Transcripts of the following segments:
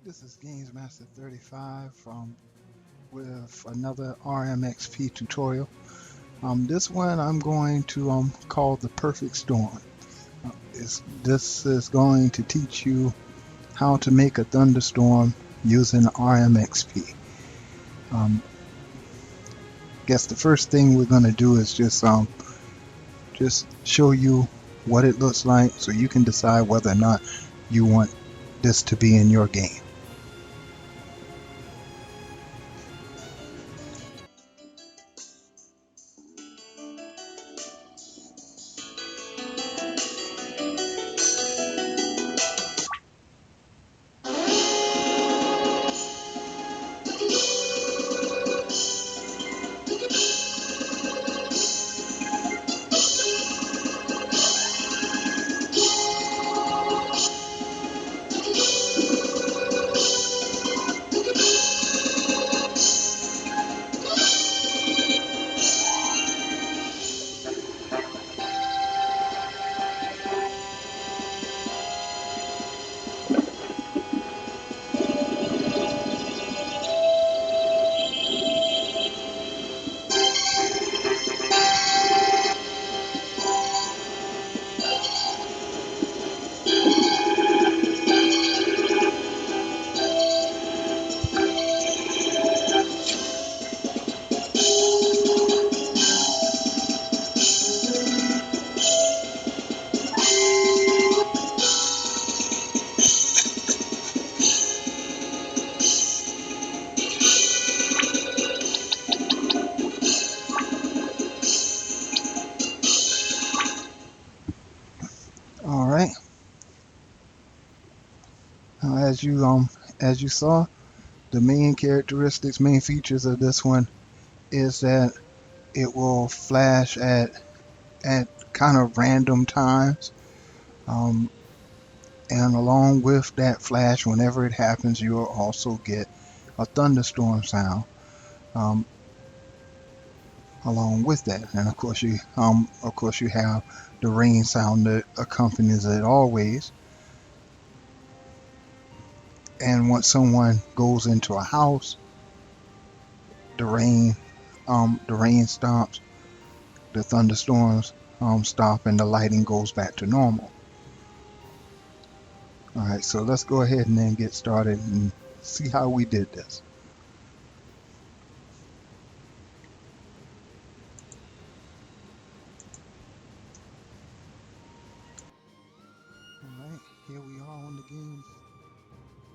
This is Games Master 35 with another RMXP tutorial. This one I'm going to call the Perfect Storm. This is going to teach you how to make a thunderstorm using RMXP. Guess the first thing we're going to do is just show you what it looks like so you can decide whether or not you want this to be in your game. All right. As you saw, the main features of this one is that it will flash at kind of random times, and along with that flash, whenever it happens, you'll also get a thunderstorm sound along with that. And of course you have the rain sound that accompanies it always. And once someone goes into a house, the rain stops, the thunderstorms stop, and the lighting goes back to normal. Alright, so let's go ahead and then get started and see how we did this. Alright, here we are on the game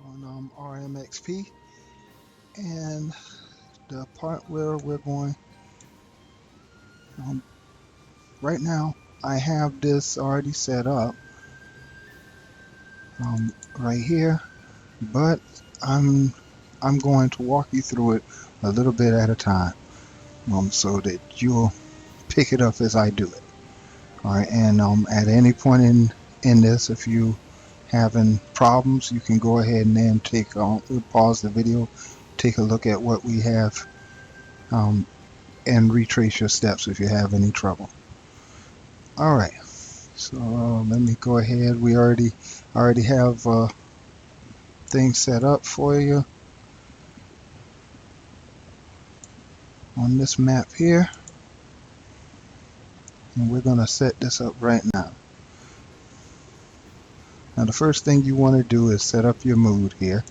on RMXP, and the part where we're going right now, I have this already set up right here, but I'm going to walk you through it a little bit at a time, so that you'll pick it up as I do it. All right, and at any point in this, if you having problems, you can go ahead and then pause the video, take a look at what we have, and retrace your steps if you have any trouble. All right, so let me go ahead. We already have things set up for you on this map here, and we're going to set this up right now. Now the first thing you want to do is set up your mood here.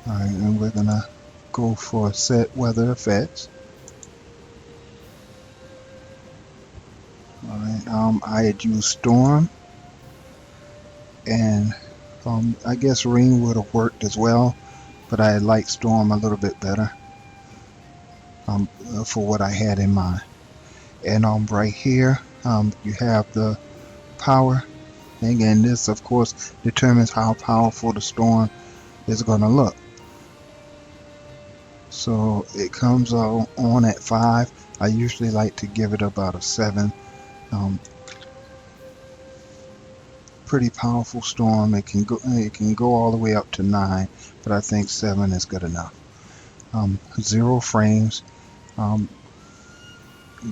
Alright, and we're going to go for set weather effects. Alright, I had used storm, and I guess rain would have worked as well, but I like storm a little bit better for what I had in mind. And right here, you have the power thing, and this of course determines how powerful the storm is going to look. So it comes on at 5. I usually like to give it about a 7. Pretty powerful storm. It can go all the way up to 9, but I think 7 is good enough. 0 frames.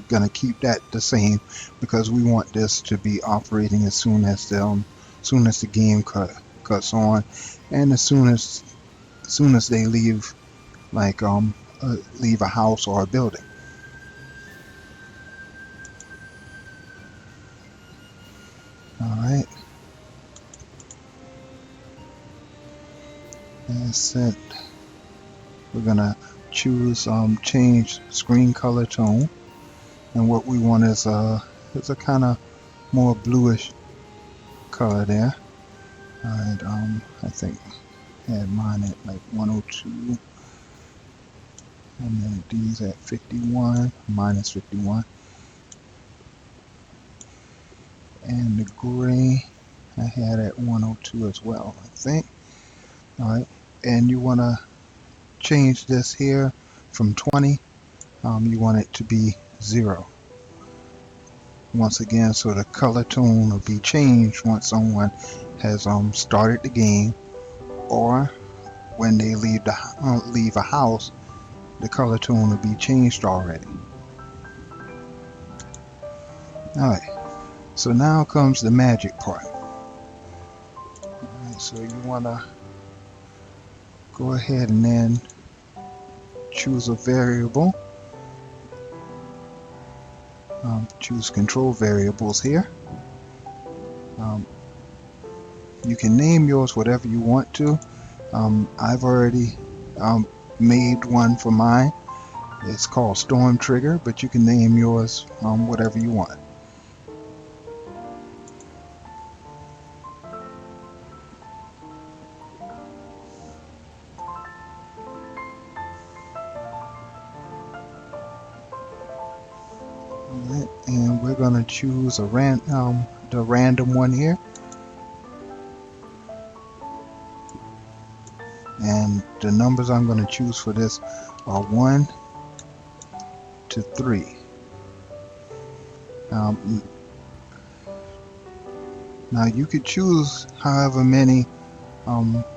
gonna keep that the same because we want this to be operating as soon as the game cuts on, and as soon as they leave, like leave a house or a building. All right, that's it. We're gonna choose change screen color tone, and what we want is a kind of more bluish color there. All right, I think I had mine at like 102, and then these at 51, minus 51, and the gray I had at 102 as well, I think. All right, and you want to change this here from 20. You want it to be 0. Once again, so the color tone will be changed once someone has started the game, or when they leave a house, the color tone will be changed already. Alright, so now comes the magic part. Alright, so you want to go ahead and then choose a variable. Choose control variables here. You can name yours whatever you want to. I've already made one for mine. It's called Storm Trigger, but you can name yours whatever you want. Alright, and we're going to choose the random one here. And the numbers I'm going to choose for this are 1 to 3. Now you could choose however many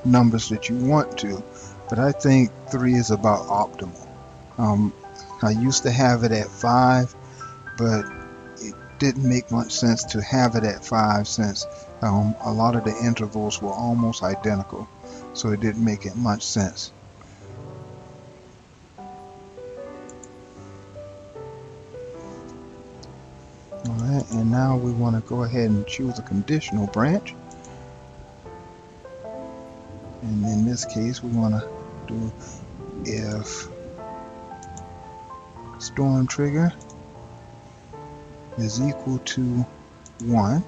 numbers that you want to, but I think 3 is about optimal. I used to have it at 5, but it didn't make much sense to have it at 5 since a lot of the intervals were almost identical, so it didn't make it much sense. Alright, and now we want to go ahead and choose a conditional branch. And in this case, we want to do if storm trigger is equal to 1.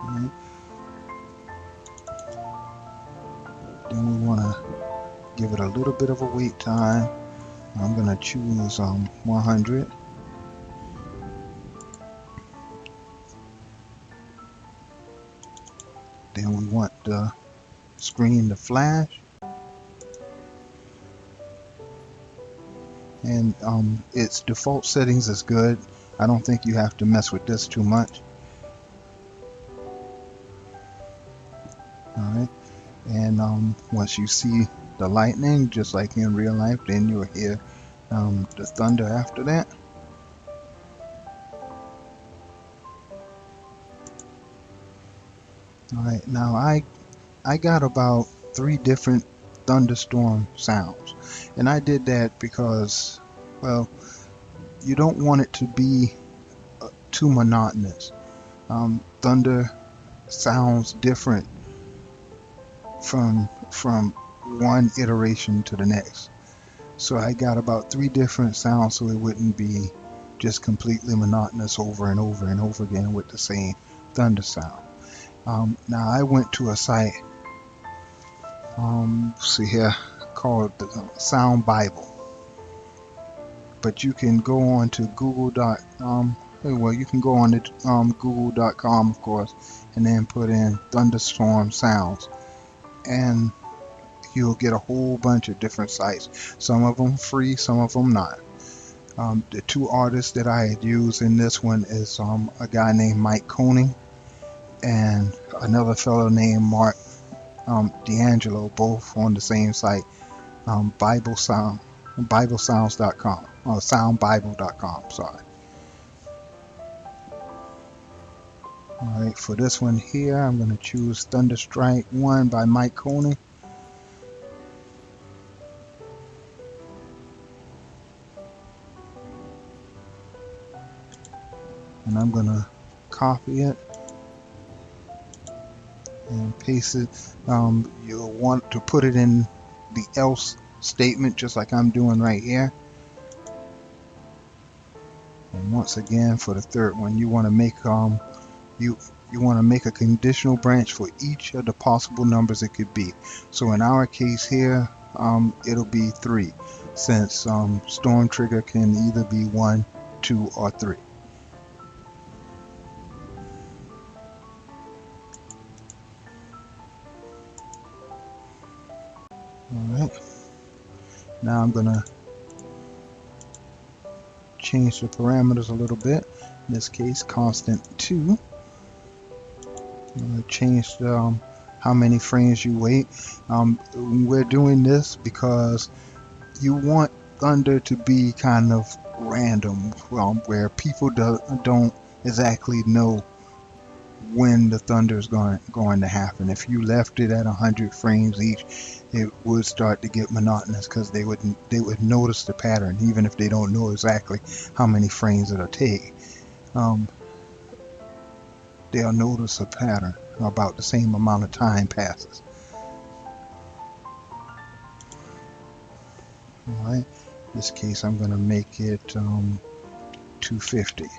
Right. Then we want to give it a little bit of a wait time. I'm going to choose 100. Then we want the screen to flash. And its default settings is good. I don't think you have to mess with this too much. Alright, and once you see the lightning, just like in real life, then you'll hear the thunder after that. Alright, now I got about 3 different thunderstorm sounds, and I did that because, well, you don't want it to be too monotonous. Thunder sounds different from one iteration to the next, so I got about 3 different sounds so it wouldn't be just completely monotonous over and over and over again with the same thunder sound. Now I went to a site, see here, called the Sound Bible, but you can go on to well, you can go on to google.com, of course, and then put in thunderstorm sounds, and you'll get a whole bunch of different sites. Some of them free, some of them not. The 2 artists that I had used in this one is a guy named Mike Koning and another fellow named Mark D'Angelo, both on the same site, BibleSounds.com, or SoundBible.com, sorry. Alright, for this one here, I'm going to choose Thunderstrike 1 by Mike Coney. And I'm going to copy it and paste it. You'll want to put it in the else statement, just like I'm doing right here. And once again, for the third one, you want to make you want to make a conditional branch for each of the possible numbers it could be. So in our case here, it'll be 3, since storm trigger can either be 1, 2, or 3. Alright, now I'm gonna change the parameters a little bit. In this case, constant 2. I'm gonna change the, how many frames you wait. We're doing this because you want thunder to be kind of random, where people don't exactly know when the thunder is going to happen. If you left it at 100 frames each, it would start to get monotonous, because they would notice the pattern, even if they don't know exactly how many frames it'll take. They'll notice a pattern about the same amount of time passes. Alright, in this case I'm going to make it 250.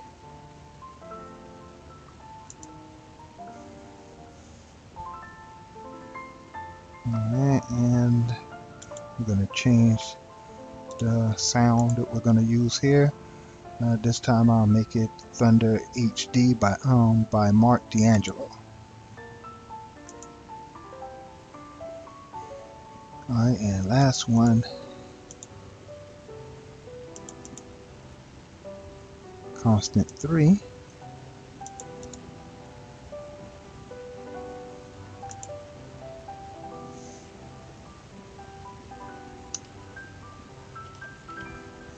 Alright, and I'm going to change the sound that we're going to use here. This time I'll make it Thunder HD by Mark D'Angelo. Alright, and last one, constant 3.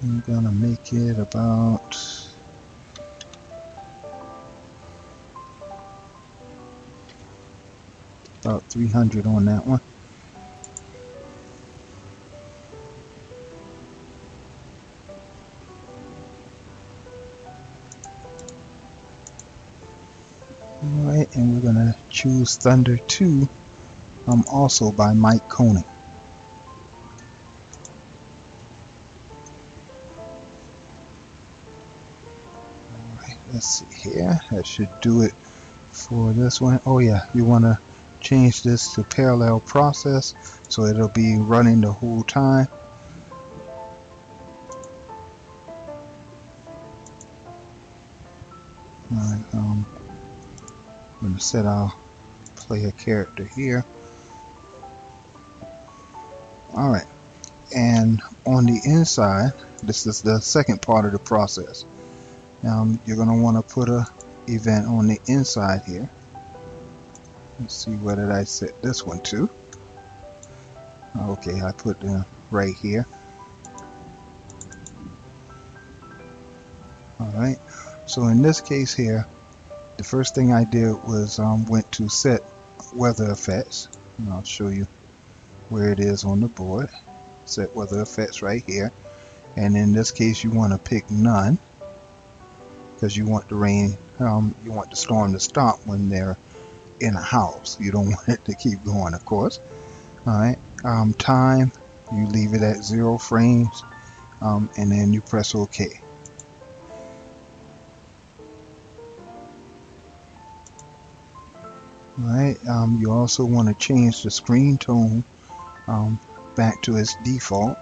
I'm gonna make it about 300 on that one. Alright, and we're gonna choose Thunder 2, also by Mike Coney. Alright, let's see here. That should do it for this one. Oh yeah, you want to change this to parallel process, so it'll be running the whole time. Alright, I'm going to set our player character here. Alright, and on the inside, this is the second part of the process. You're going to want to put a event on the inside here. Let's see, where did I set this one to? Okay, I put them right here. Alright, so in this case here, the first thing I did was went to set weather effects, and I'll show you where it is on the board. Set weather effects right here, and in this case you want to pick none, because you want the rain, you want the storm to stop when they're in a house. You don't want it to keep going, of course. Alright, time, you leave it at 0 frames, and then you press OK. Alright, you also want to change the screen tone back to its default,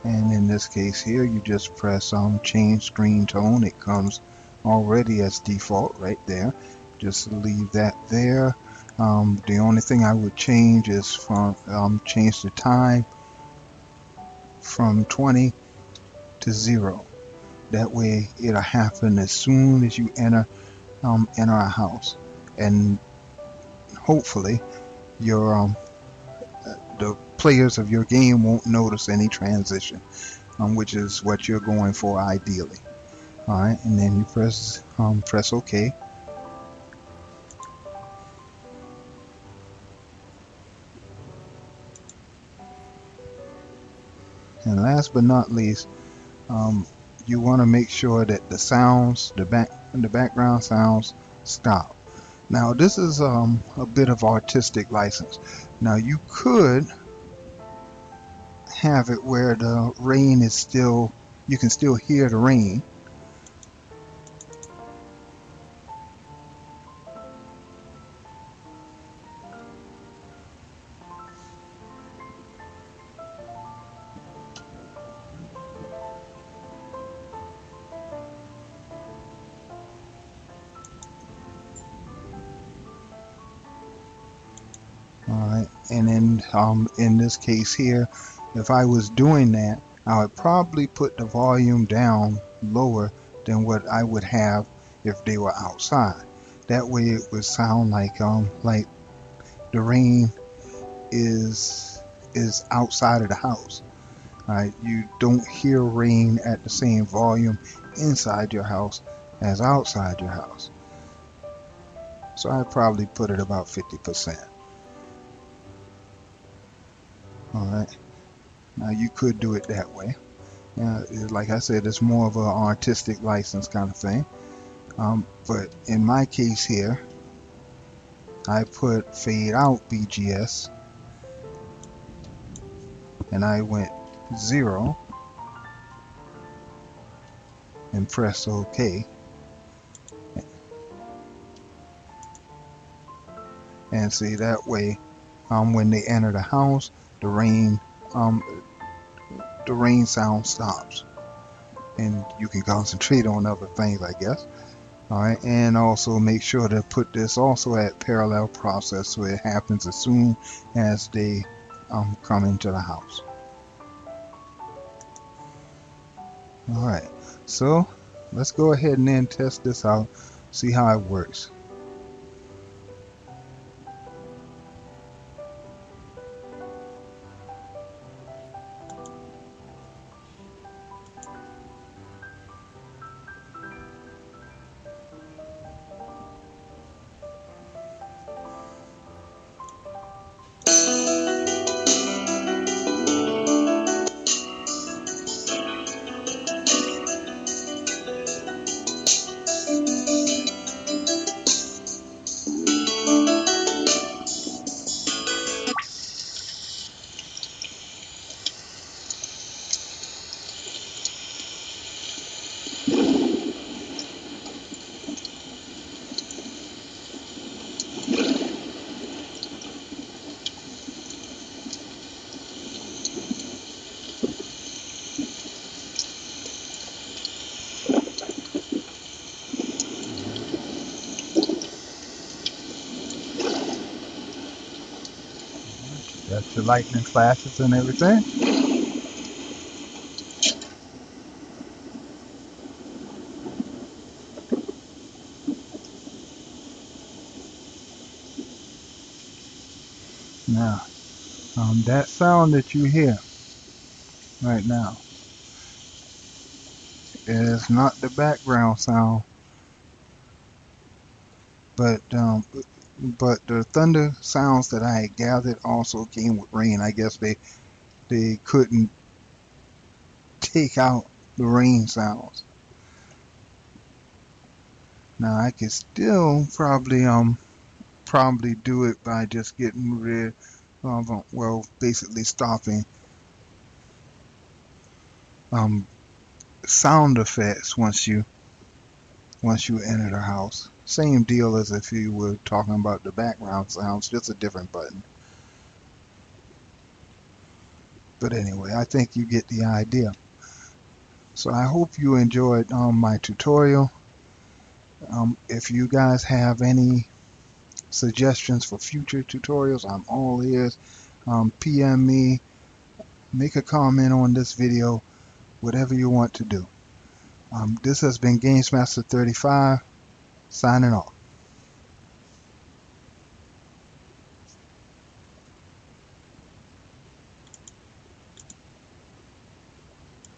and in this case here you just press change screen tone. It comes already as default right there. Just leave that there. The only thing I would change is from change the time from 20 to 0. That way it'll happen as soon as you enter a house, and hopefully your the players of your game won't notice any transition, which is what you're going for ideally. All right, and then you press OK. And last but not least, you want to make sure that the sounds, the background sounds, stop. Now this is a bit of artistic license. Now you could have it where the rain is still, you can still hear the rain. Alright, and then in this case here, if I was doing that, I would probably put the volume down lower than what I would have if they were outside. That way it would sound like the rain is outside of the house. Alright, you don't hear rain at the same volume inside your house as outside your house. So I'd probably put it about 50%. Alright, now you could do it that way. Like I said, it's more of an artistic license kind of thing. But in my case here, I put fade out BGS and I went 0 and press OK. And see, that way when they enter the house, the rain sound stops and you can concentrate on other things, I guess. Alright, and also make sure to put this also at parallel process so it happens as soon as they come into the house. Alright, so let's go ahead and then test this out, see how it works. Got your lightning flashes and everything. Now, that sound that you hear right now is not the background sound, but the thunder sounds that I gathered also came with rain. I guess they couldn't take out the rain sounds. Now I could still probably do it by just getting rid of basically stopping sound effects once you enter the house. Same deal as if you were talking about the background sounds, just a different button. But anyway, I think you get the idea. So I hope you enjoyed my tutorial. If you guys have any suggestions for future tutorials, I'm all ears. PM me, make a comment on this video, whatever you want to do. This has been GamesMaster 35, signing off.